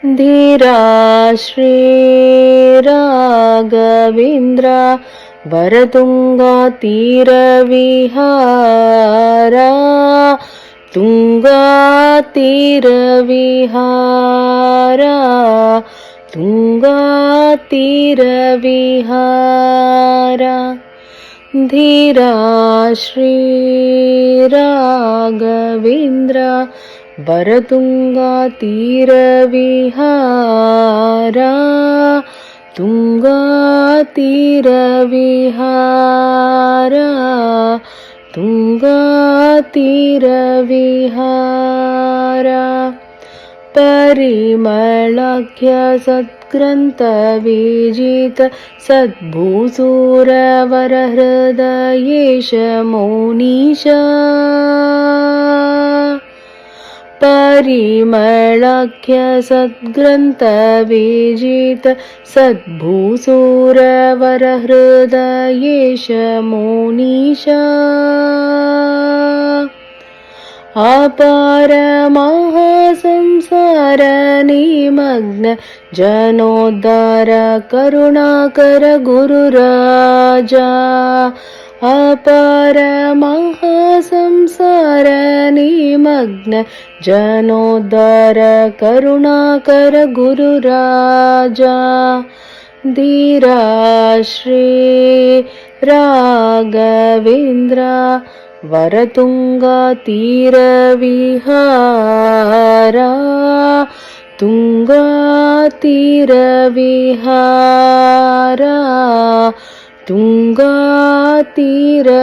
धीरा श्रीराघवेन्द्र वरतुंगा तीरविहारा तुंगा तीरविहारा तुंगा तीरविहारा धीरा श्रीराघवेन्द्र वरतुंगा तीरविहारा तुंगा तीरविहारा तुंगा तीरविहारा परिमलाख्य सत्ग्रंथ विजित सद्भूसूरवरहृदयेश मौनीश परिमलाख्य सद्ग्रंथ विजित सद्भूसूरवरहृदयेश मौनीश अपार महासंसार निमग्न जनोद्धार करुणाकर गुरुराजा अपार महासंसार निमग्न जनोद्धार करुणाकर गुरुराजा धीरा श्री राघवेन्द्र वरतुंगा तीरविहारा तुंगा तीरविहारा तुंगा तीरविहारा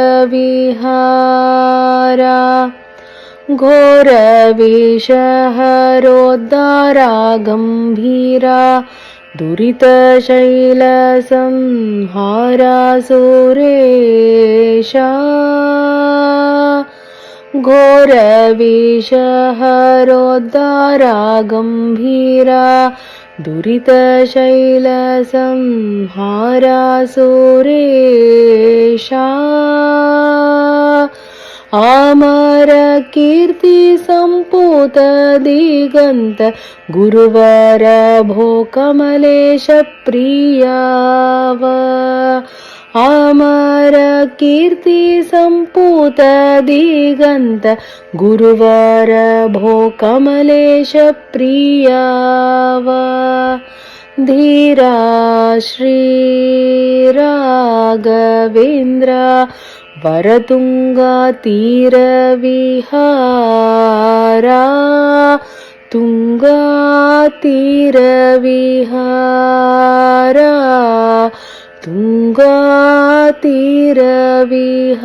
घोर विषहरोद्धारा गंभीरा दुरितशैल संहारा सुरेशा घोर विषहरोद्धारा गंभीरा दुरितशैल संहारा सुरेशा आमर कीर्ति संपूत दिगंत गुरुवर भो कमलेश प्रियाव आमर कीर्ति संपूत दिगंत गुरुवर भो कमलेश प्रियाव धीरा श्री राघवेन्द्र वरतुंगा तीरविहारा तुंगा तीरविहारा तुंगा तीरविहारा।